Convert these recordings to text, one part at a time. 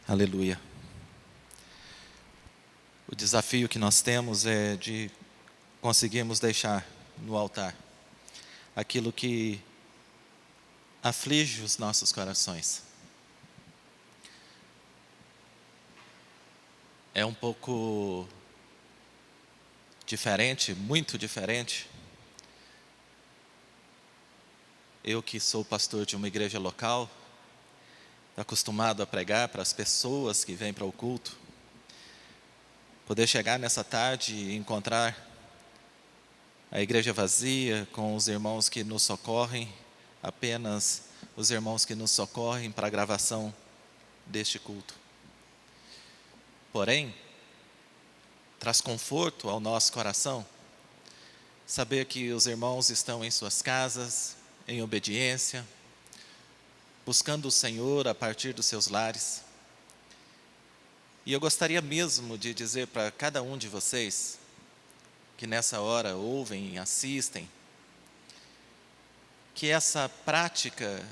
Aleluia. O desafio que nós temos é de conseguirmos deixar no altar aquilo que aflige os nossos corações. É um pouco diferente, muito diferente. Eu que sou pastor de uma igreja local, acostumado a pregar para as pessoas que vêm para o culto, poder chegar nessa tarde e encontrar a igreja vazia, com os irmãos que nos socorrem, apenas os irmãos que nos socorrem para a gravação deste culto. Porém, traz conforto ao nosso coração saber que os irmãos estão em suas casas, em obediência, buscando o Senhor a partir dos seus lares. E eu gostaria mesmo de dizer para cada um de vocês que nessa hora ouvem e assistem, que essa prática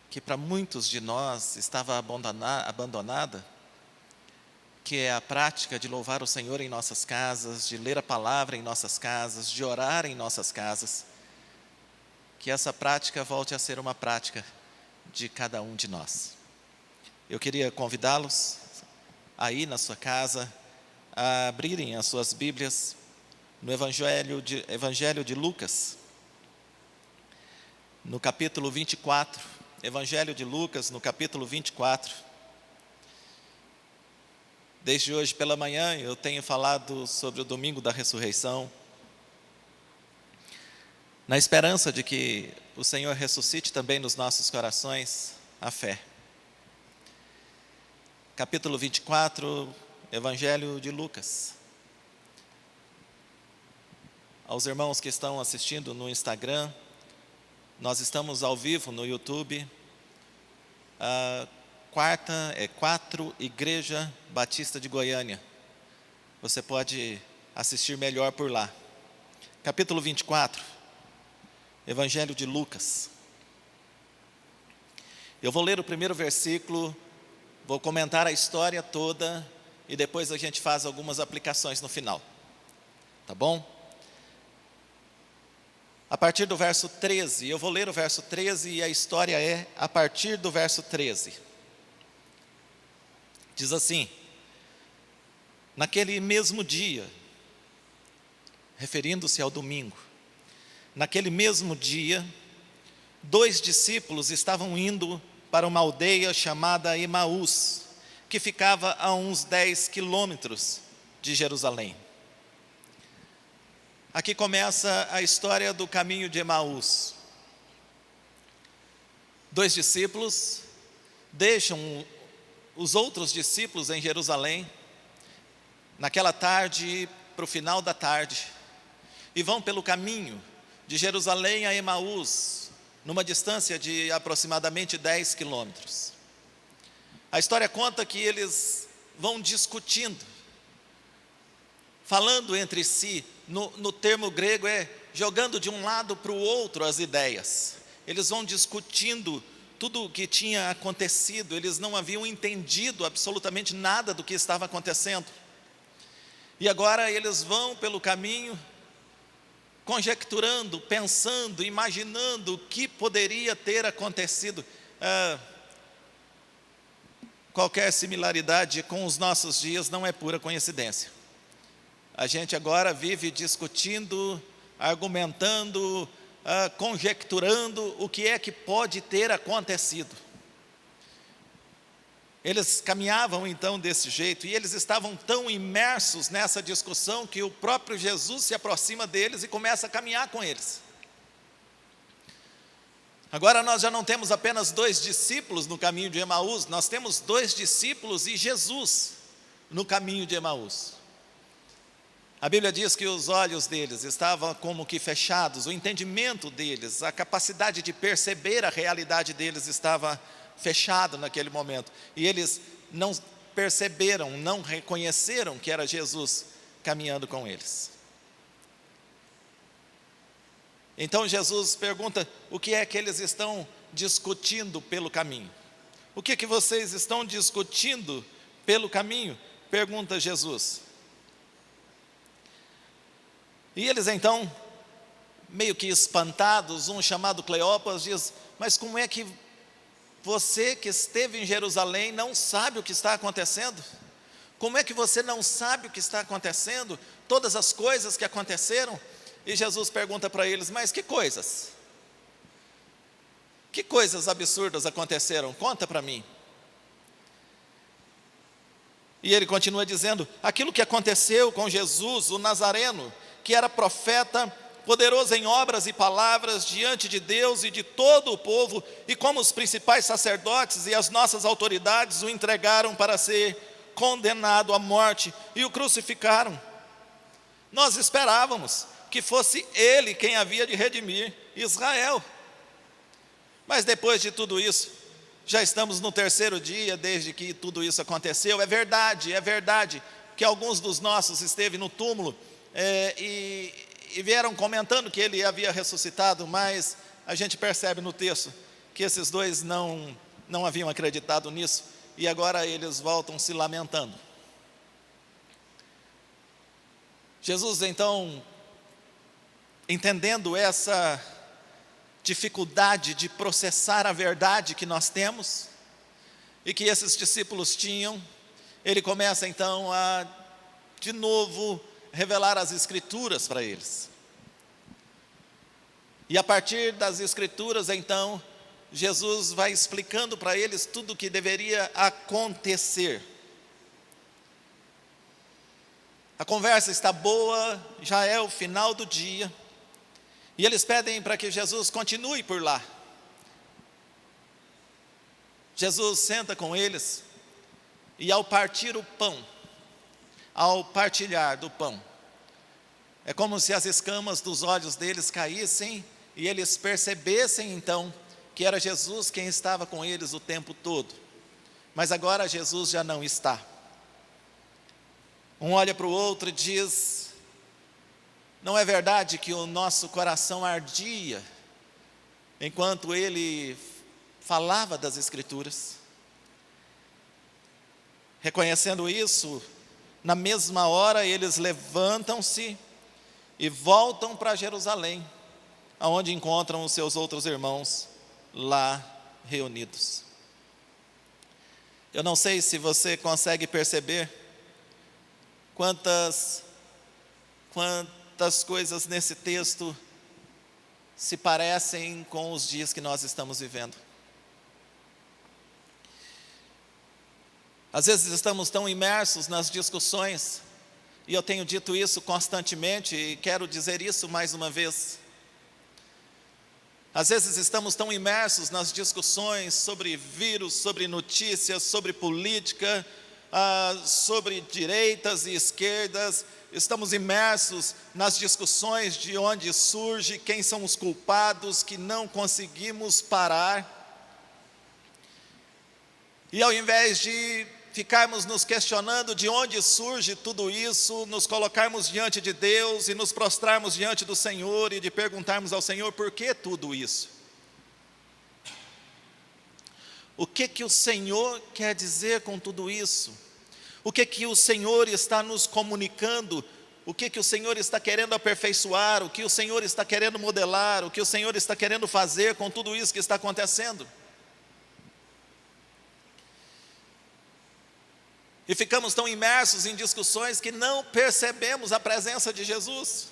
que para muitos de nós estava abandonada, que é a prática de louvar o Senhor em nossas casas, de ler a palavra em nossas casas, de orar em nossas casas, que essa prática volte a ser uma prática de cada um de nós. Eu queria convidá-los aí na sua casa a abrirem as suas Bíblias no Evangelho de Lucas, no capítulo 24, Evangelho de Lucas, no capítulo 24. Desde hoje pela manhã eu tenho falado sobre o domingo da ressurreição, na esperança de que o Senhor ressuscite também nos nossos corações a fé. Capítulo 24, Evangelho de Lucas. Aos irmãos que estão assistindo no Instagram, nós estamos ao vivo no YouTube. A quarta é 4 Igreja Batista de Goiânia. Você pode assistir melhor por lá. Capítulo 24, Evangelho de Lucas. Eu vou ler o primeiro versículo, vou comentar a história toda e depois a gente faz algumas aplicações no final. Tá bom? A partir do verso 13, eu vou ler o verso 13 e a história é a partir do verso 13. Diz assim: naquele mesmo dia, referindo-se ao domingo, naquele mesmo dia, 2 discípulos estavam indo para uma aldeia chamada Emaús, que ficava a uns 10 quilômetros de Jerusalém. Aqui começa a história do caminho de Emaús. 2 discípulos deixam os outros discípulos em Jerusalém, naquela tarde, para o final da tarde, e vão pelo caminho de Jerusalém a Emaús, numa distância de aproximadamente 10 quilômetros. A história conta que eles vão discutindo, falando entre si, no termo grego é jogando de um lado para o outro as ideias. Eles vão discutindo tudo o que tinha acontecido, eles não haviam entendido absolutamente nada do que estava acontecendo. E agora eles vão pelo caminho, conjecturando, pensando, imaginando o que poderia ter acontecido. Qualquer similaridade com os nossos dias não é pura coincidência. A gente agora vive discutindo, argumentando, conjecturando o que é que pode ter acontecido. Eles caminhavam então desse jeito e eles estavam tão imersos nessa discussão que o próprio Jesus se aproxima deles e começa a caminhar com eles. Agora nós já não temos apenas 2 discípulos no caminho de Emaús, nós temos 2 discípulos e Jesus no caminho de Emaús. A Bíblia diz que os olhos deles estavam como que fechados, o entendimento deles, a capacidade de perceber a realidade deles estava fechado naquele momento. E eles não perceberam, não reconheceram que era Jesus caminhando com eles. Então Jesus pergunta o que é que eles estão discutindo pelo caminho. O que vocês estão discutindo pelo caminho? Pergunta Jesus. E eles então, meio que espantados, um chamado Cleopas diz: mas como é que você que esteve em Jerusalém não sabe o que está acontecendo? Como é que você não sabe o que está acontecendo? Todas as coisas que aconteceram? E Jesus pergunta para eles: mas que coisas? Que coisas absurdas aconteceram? Conta para mim. E ele continua dizendo: aquilo que aconteceu com Jesus, o Nazareno, que era profeta, poderoso em obras e palavras diante de Deus e de todo o povo, e como os principais sacerdotes e as nossas autoridades o entregaram para ser condenado à morte e o crucificaram. Nós esperávamos que fosse ele quem havia de redimir Israel. Mas depois de tudo isso, já estamos no terceiro dia desde que tudo isso aconteceu. É verdade que alguns dos nossos esteve no túmulo e vieram comentando que ele havia ressuscitado, mas a gente percebe no texto que esses dois não haviam acreditado nisso, e agora eles voltam se lamentando. Jesus então, entendendo essa dificuldade de processar a verdade que nós temos, e que esses discípulos tinham, ele começa então a, de novo, revelar as Escrituras para eles. E a partir das Escrituras, então, Jesus vai explicando para eles tudo o que deveria acontecer. A conversa está boa, já é o final do dia, e eles pedem para que Jesus continue por lá. Jesus senta com eles, e ao partir o pão, ao partilhar do pão, é como se as escamas dos olhos deles caíssem, e eles percebessem então que era Jesus quem estava com eles o tempo todo. Mas agora Jesus já não está. Um olha para o outro e diz: não é verdade que o nosso coração ardia enquanto ele falava das Escrituras? Reconhecendo isso, na mesma hora eles levantam-se e voltam para Jerusalém, aonde encontram os seus outros irmãos lá reunidos. Eu não sei se você consegue perceber quantas coisas nesse texto se parecem com os dias que nós estamos vivendo. Às vezes estamos tão imersos nas discussões, e eu tenho dito isso constantemente e quero dizer isso mais uma vez. Às vezes estamos tão imersos nas discussões sobre vírus, sobre notícias, sobre política, sobre direitas e esquerdas. Estamos imersos nas discussões de onde surge, quem são os culpados, que não conseguimos parar. E ao invés de ficarmos nos questionando de onde surge tudo isso, nos colocarmos diante de Deus e nos prostrarmos diante do Senhor e de perguntarmos ao Senhor: por que tudo isso? O que o Senhor quer dizer com tudo isso? O que o Senhor está nos comunicando? O que o Senhor está querendo aperfeiçoar? O que o Senhor está querendo modelar? O que o Senhor está querendo fazer com tudo isso que está acontecendo? E ficamos tão imersos em discussões que não percebemos a presença de Jesus.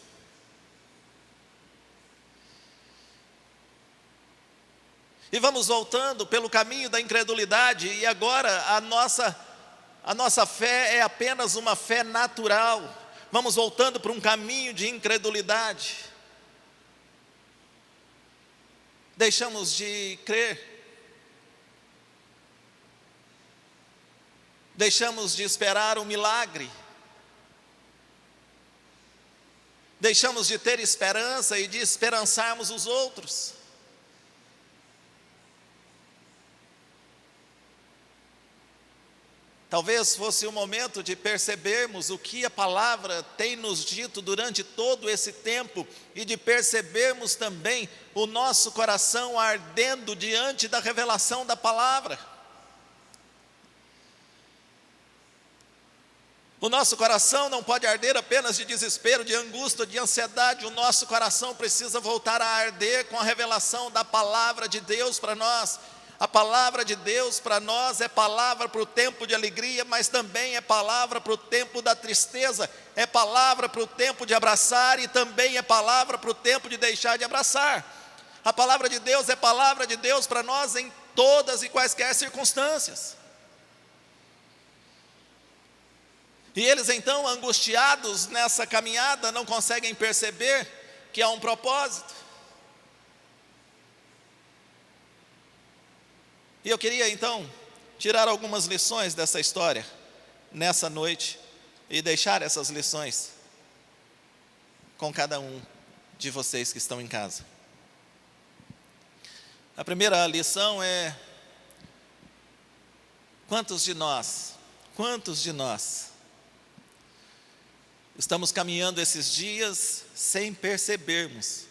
E vamos voltando pelo caminho da incredulidade, e agora a nossa fé é apenas uma fé natural. Vamos voltando para um caminho de incredulidade. Deixamos de crer. Deixamos de esperar um milagre. Deixamos de ter esperança e de esperançarmos os outros. Talvez fosse o momento de percebermos o que a palavra tem nos dito durante todo esse tempo e de percebermos também o nosso coração ardendo diante da revelação da palavra. O nosso coração não pode arder apenas de desespero, de angústia, de ansiedade. O nosso coração precisa voltar a arder com a revelação da palavra de Deus para nós. A palavra de Deus para nós é palavra para o tempo de alegria, mas também é palavra para o tempo da tristeza, é palavra para o tempo de abraçar e também é palavra para o tempo de deixar de abraçar. A palavra de Deus é palavra de Deus para nós em todas e quaisquer circunstâncias. E eles então, angustiados nessa caminhada, não conseguem perceber que há um propósito. E eu queria então tirar algumas lições dessa história nessa noite e deixar essas lições com cada um de vocês que estão em casa. A primeira lição é: quantos de nós estamos caminhando esses dias sem percebermos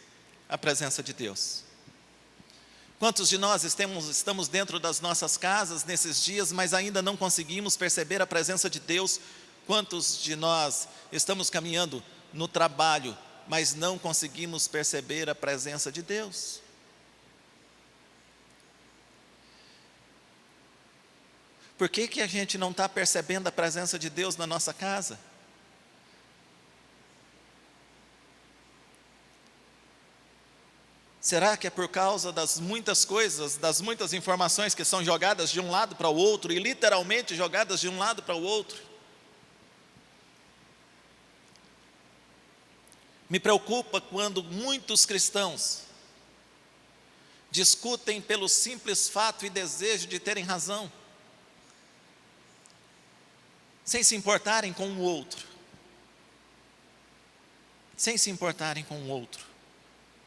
a presença de Deus? Quantos de nós estamos dentro das nossas casas nesses dias, mas ainda não conseguimos perceber a presença de Deus? Quantos de nós estamos caminhando no trabalho, mas não conseguimos perceber a presença de Deus? Por que a gente não está percebendo a presença de Deus na nossa casa? Será que é por causa das muitas coisas, das muitas informações que são jogadas de um lado para o outro, e literalmente jogadas de um lado para o outro? Me preocupa quando muitos cristãos discutem pelo simples fato e desejo de terem razão, sem se importarem com o outro.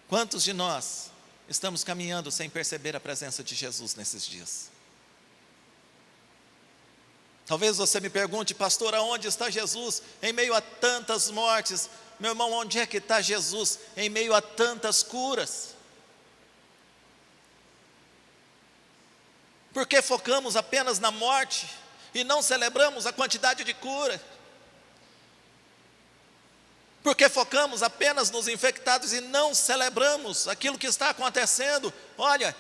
Quantos de nós estamos caminhando sem perceber a presença de Jesus nesses dias? Talvez você me pergunte: pastor, aonde está Jesus em meio a tantas mortes? Meu irmão, onde é que está Jesus em meio a tantas curas? Por que focamos apenas na morte e não celebramos a quantidade de cura? Porque focamos apenas nos infectados e não celebramos aquilo que está acontecendo? Olha,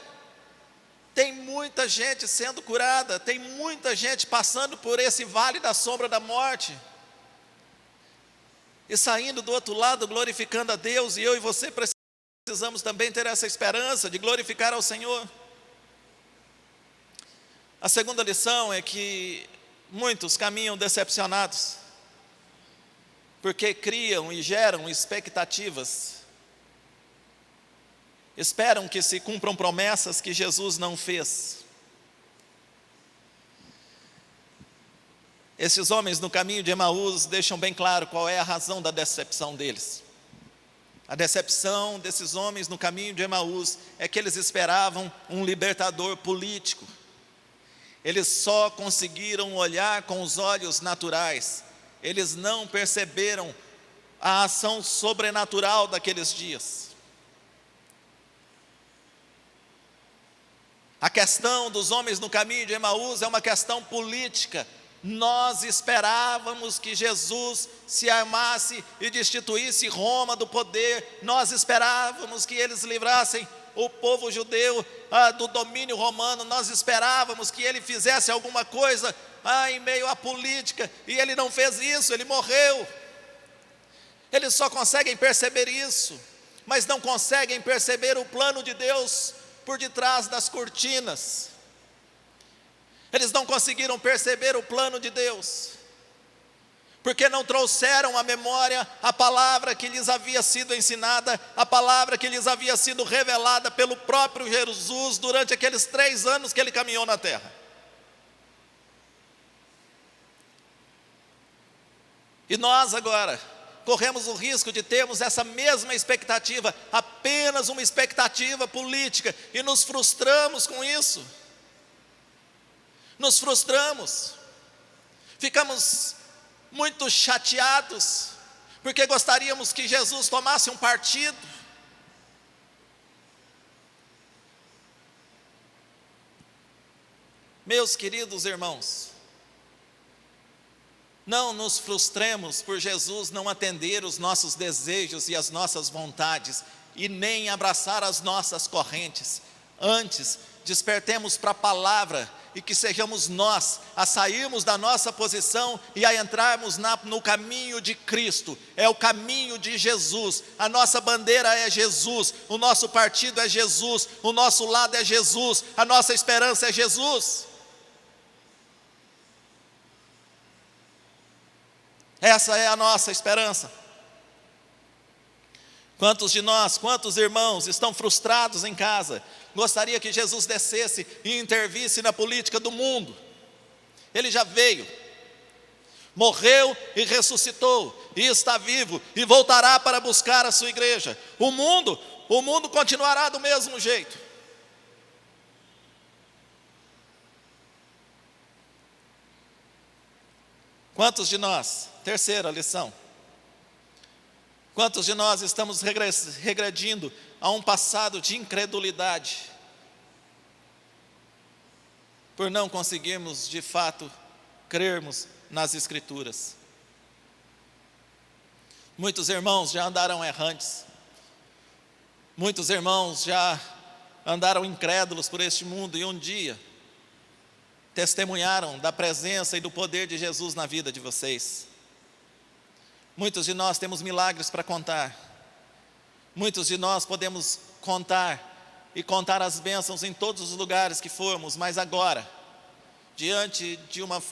tem muita gente sendo curada, tem muita gente passando por esse vale da sombra da morte, e saindo do outro lado glorificando a Deus, e eu e você precisamos também ter essa esperança de glorificar ao Senhor. A segunda lição é que muitos caminham decepcionados, porque criam e geram expectativas, esperam que se cumpram promessas que Jesus não fez. Esses homens no caminho de Emaús deixam bem claro qual é a razão da decepção deles. A decepção desses homens no caminho de Emaús é que eles esperavam um libertador político. Eles só conseguiram olhar com os olhos naturais. Eles não perceberam a ação sobrenatural daqueles dias. A questão dos homens no caminho de Emaús é uma questão política. Nós esperávamos que Jesus se armasse e destituísse Roma do poder. Nós esperávamos que eles livrassem o povo judeu do domínio romano. Nós esperávamos que ele fizesse alguma coisa em meio à política, e ele não fez isso, ele morreu. Eles só conseguem perceber isso, mas não conseguem perceber o plano de Deus por detrás das cortinas. Eles não conseguiram perceber o plano de Deus, porque não trouxeram à memória a palavra que lhes havia sido ensinada, a palavra que lhes havia sido revelada pelo próprio Jesus durante aqueles 3 anos que ele caminhou na terra. E nós agora corremos o risco de termos essa mesma expectativa, apenas uma expectativa política, e nos frustramos com isso. Nos frustramos, ficamos muito chateados, porque gostaríamos que Jesus tomasse um partido. Meus queridos irmãos, Não nos frustremos por Jesus não atender os nossos desejos e as nossas vontades, e nem abraçar as nossas correntes. Antes, despertemos para a palavra, e que sejamos nós a sairmos da nossa posição e a entrarmos no caminho de Cristo. É o caminho de Jesus. A nossa bandeira é Jesus, o nosso partido é Jesus, o nosso lado é Jesus, a nossa esperança é Jesus. Essa é a nossa esperança. Quantos de nós, quantos irmãos estão frustrados em casa? Gostaria que Jesus descesse e intervisse na política do mundo. Ele já veio, morreu e ressuscitou, e está vivo, e voltará para buscar a sua igreja. O mundo continuará do mesmo jeito. Quantos de nós, terceira lição, quantos de nós estamos regredindo a um passado de incredulidade, por não conseguirmos de fato crermos nas Escrituras? Muitos irmãos já andaram errantes, muitos irmãos já andaram incrédulos por este mundo, e um dia testemunharam da presença e do poder de Jesus na vida de vocês. Muitos de nós temos milagres para contar. Muitos de nós podemos contar e contar as bênçãos em todos os lugares que formos, mas agora, diante de uma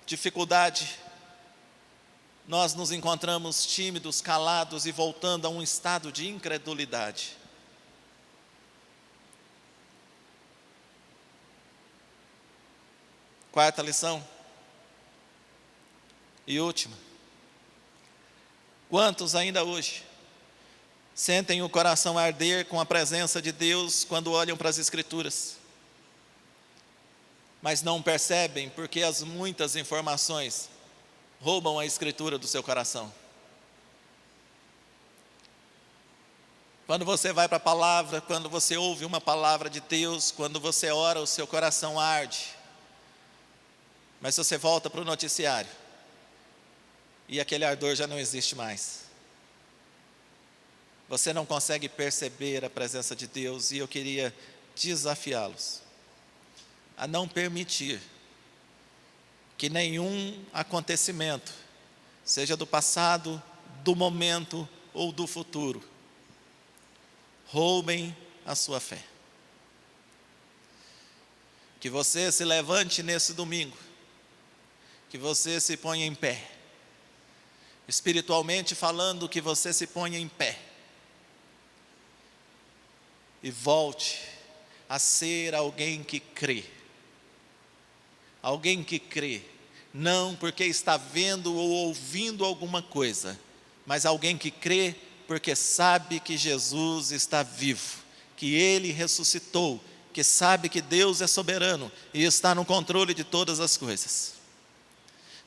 dificuldade, nós nos encontramos tímidos, calados e voltando a um estado de incredulidade. Quarta lição e última. Quantos ainda hoje sentem o coração arder com a presença de Deus quando olham para as Escrituras, mas não percebem porque as muitas informações roubam a Escritura do seu coração? Quando você vai para a palavra, quando você ouve uma palavra de Deus, quando você ora, o seu coração arde. Mas você volta para o noticiário e aquele ardor já não existe mais. Você não consegue perceber a presença de Deus, e eu queria desafiá-los a não permitir que nenhum acontecimento, seja do passado, do momento ou do futuro, roubem a sua fé. Que você se levante nesse domingo, que você se ponha em pé, espiritualmente falando, que você se ponha em pé e volte a ser alguém que crê. Alguém que crê, não porque está vendo ou ouvindo alguma coisa, mas alguém que crê porque sabe que Jesus está vivo, que Ele ressuscitou, que sabe que Deus é soberano e está no controle de todas as coisas.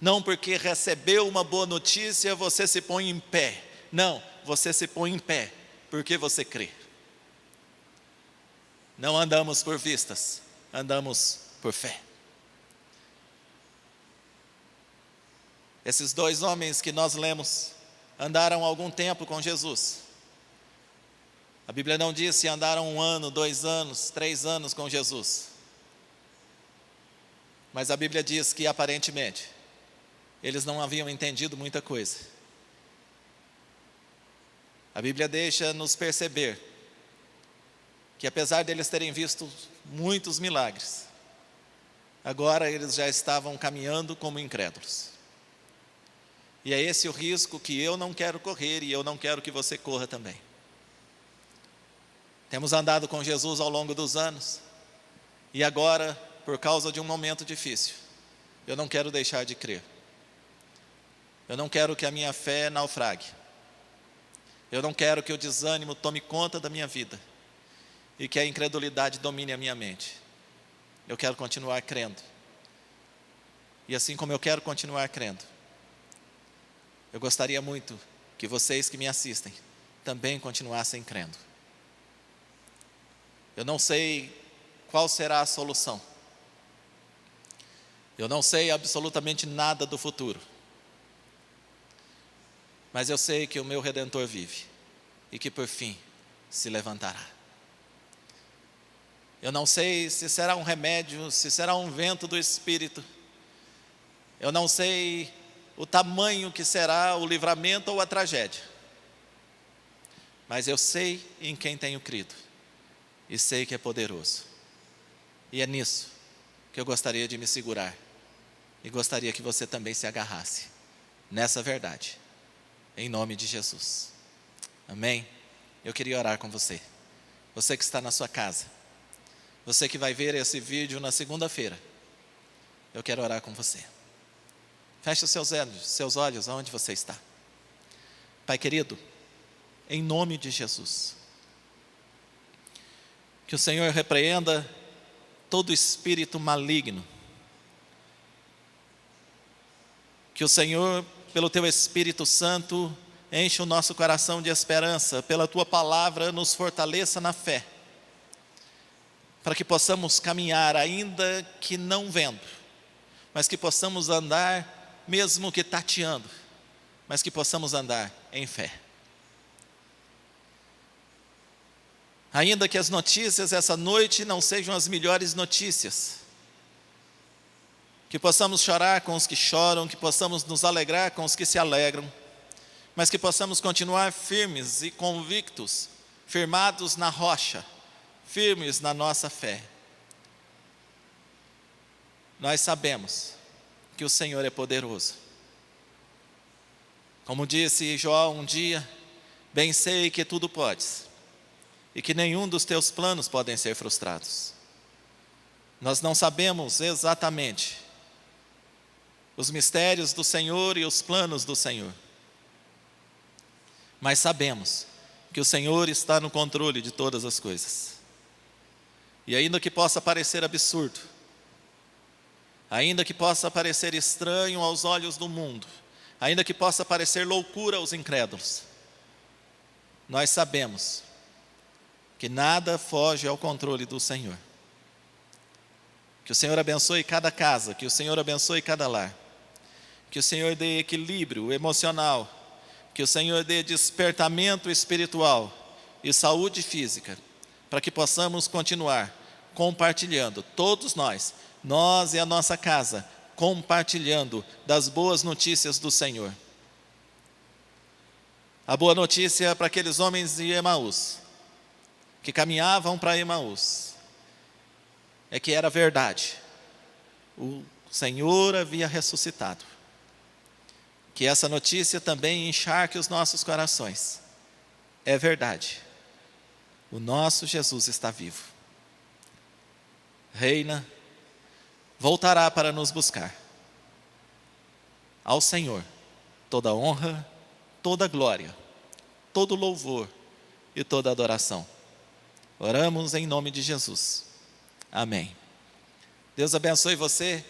Não porque recebeu uma boa notícia você se põe em pé. Não, você se põe em pé porque você crê. Não andamos por vistas, andamos por fé. Esses dois homens que nós lemos andaram algum tempo com Jesus. A Bíblia não diz se andaram 1 ano, 2 anos, 3 anos com Jesus. Mas a Bíblia diz que aparentemente eles não haviam entendido muita coisa. A Bíblia deixa nos perceber que apesar deles terem visto muitos milagres, agora eles já estavam caminhando como incrédulos. E é esse o risco que eu não quero correr, e eu não quero que você corra também. Temos andado com Jesus ao longo dos anos, e agora, por causa de um momento difícil, eu não quero deixar de crer. Eu não quero que a minha fé naufrague. Eu não quero que o desânimo tome conta da minha vida e que a incredulidade domine a minha mente. Eu quero continuar crendo. E assim como eu quero continuar crendo, eu gostaria muito que vocês que me assistem também continuassem crendo. Eu não sei qual será a solução. Eu não sei absolutamente nada do futuro. mas eu sei que o meu Redentor vive e que por fim se levantará. Eu não sei se será um remédio, se será um vento do Espírito. Eu não sei o tamanho que será o livramento ou a tragédia. Mas eu sei em quem tenho crido e sei que é poderoso. E é nisso que eu gostaria de me segurar e gostaria que você também se agarrasse nessa verdade, em nome de Jesus. Amém? Eu queria orar com você. Você que está na sua casa, você que vai ver esse vídeo na segunda-feira, eu quero orar com você. Feche os seus olhos aonde você está. Pai querido, em nome de Jesus, que o Senhor repreenda todo espírito maligno, que o Senhor, pelo Teu Espírito Santo, enche o nosso coração de esperança, pela Tua palavra nos fortaleça na fé, para que possamos caminhar ainda que não vendo, mas que possamos andar mesmo que tateando, mas que possamos andar em fé. Ainda que as notícias essa noite não sejam as melhores notícias, que possamos chorar com os que choram, que possamos nos alegrar com os que se alegram, mas que possamos continuar firmes e convictos, firmados na rocha, firmes na nossa fé. Nós sabemos que o Senhor é poderoso. Como disse Jó um dia, bem sei que tudo podes, e que nenhum dos teus planos podem ser frustrados. Nós não sabemos exatamente os mistérios do Senhor e os planos do Senhor, mas sabemos que o Senhor está no controle de todas as coisas. E ainda que possa parecer absurdo, ainda que possa parecer estranho aos olhos do mundo, ainda que possa parecer loucura aos incrédulos, nós sabemos que nada foge ao controle do Senhor. Que o Senhor abençoe cada casa, que o Senhor abençoe cada lar, que o Senhor dê equilíbrio emocional, que o Senhor dê despertamento espiritual e saúde física, para que possamos continuar compartilhando, todos nós e a nossa casa, compartilhando das boas notícias do Senhor. A boa notícia para aqueles homens de Emaús, que caminhavam para Emaús, é que era verdade, o Senhor havia ressuscitado. Que essa notícia também encharque os nossos corações. É verdade, o nosso Jesus está vivo. Reina, voltará para nos buscar. Ao Senhor toda honra, toda glória, todo louvor e toda adoração. Oramos em nome de Jesus. Amém. Deus abençoe você.